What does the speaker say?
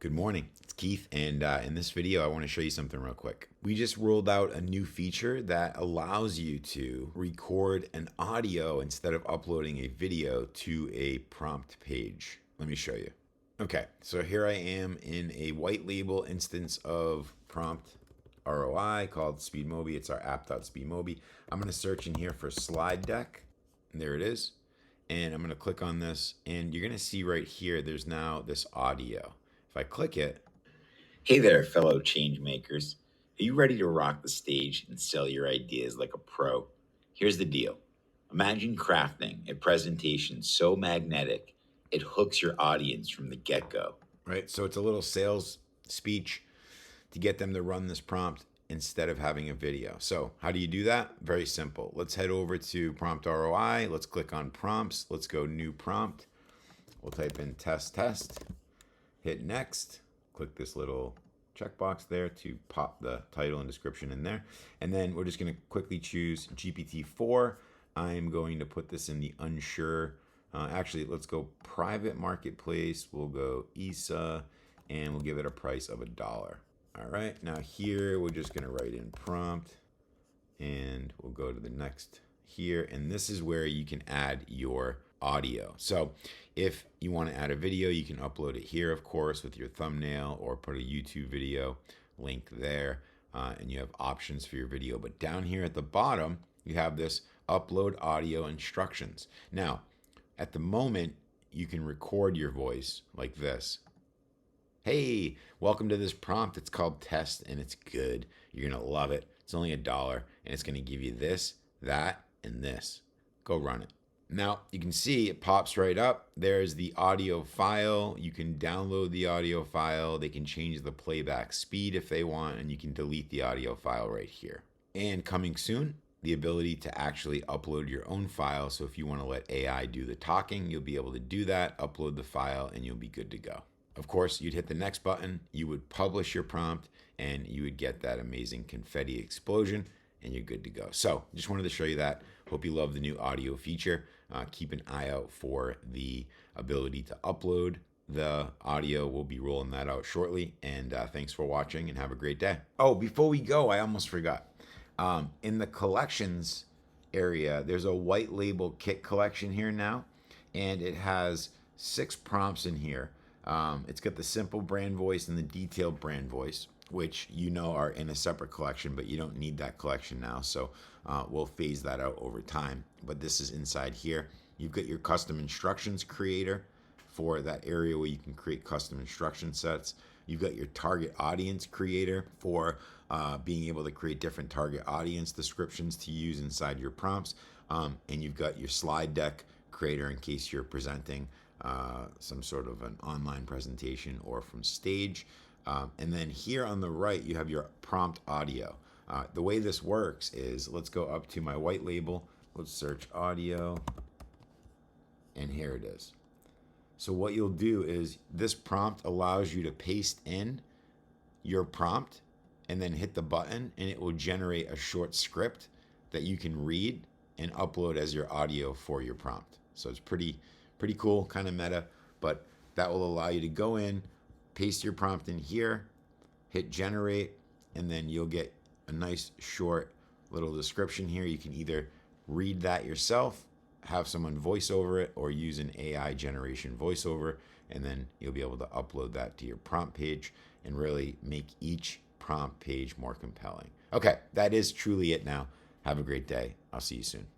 Good morning, it's Keith, and in this video I want to show you something real quick. We just rolled out a new feature that allows you to record an audio instead of uploading a video to a prompt page. Let me show you. Okay, so here I am in a white label instance of PromptROI called SpeedMobi. It's our app.speedmobi. I'm going to search in here for slide deck, and there it is. And I'm going to click on this, and you're going to see right here there's now this audio. If I click it, Hey there, fellow change makers. Are you ready to rock the stage and sell your ideas like a pro? Here's the deal. Imagine crafting a presentation so magnetic it hooks your audience from the get-go. right? So it's a little sales speech to get them to run this prompt instead of having a video. So how do you do that? Very simple. Let's head over to PromptROI. Let's click on prompts. Let's go new prompt. We'll type in test test, hit next, click this little checkbox there to pop the title and description in there. And then we're just going to quickly choose GPT-4. I'm going to put this in the unsure. Actually, let's go private marketplace. We'll go ESA and we'll give it a price of $1. All right, now here we're just going to write in prompt and we'll go to the next here. And this is where you can add your audio. So if you want to add a video, you can upload it here, of course, with your thumbnail or put a YouTube video link there. And you have options for your video. But down here at the bottom, you have this upload audio instructions. Now, at the moment, you can record your voice like this. Hey, welcome to this prompt. It's called test and it's good. You're going to love it. It's only $1 and it's going to give you this, that, and this. Go run it. Now you can see it pops right up. There's the audio file. You can download the audio file. They can change the playback speed if they want, and you can delete the audio file right here. And coming soon, the ability to actually upload your own file. So if you want to let AI do the talking, you'll be able to do that, upload the file, and you'll be good to go. Of course, you'd hit the next button, you would publish your prompt, and you would get that amazing confetti explosion, and you're good to go. So just wanted to show you that. Hope you love the new audio feature. Keep an eye out for the ability to upload the audio. We'll be rolling that out shortly. And thanks for watching and have a great day. Oh, before we go, I almost forgot. In the collections area, there's a white label kit collection here now, and it has 6 prompts in here. It's got the simple brand voice and the detailed brand voice, which you know are in a separate collection, but you don't need that collection now. So we'll phase that out over time. But this is inside here. You've got your custom instructions creator for that area where you can create custom instruction sets. You've got your target audience creator for being able to create different target audience descriptions to use inside your prompts. And you've got your slide deck creator in case you're presenting some sort of an online presentation or from stage. And then here on the right, you have your prompt audio. The way this works is, let's go up to my white label. Let's search audio. And here it is. So what you'll do is this prompt allows you to paste in your prompt and then hit the button, and it will generate a short script that you can read and upload as your audio for your prompt. So it's pretty cool, kind of meta, but that will allow you to go in, paste your prompt in here, hit generate, and then you'll get a nice short little description here. You can either read that yourself, have someone voice over it, or use an AI generation voiceover, and then you'll be able to upload that to your prompt page and really make each prompt page more compelling. Okay, that is truly it now. Have a great day. I'll see you soon.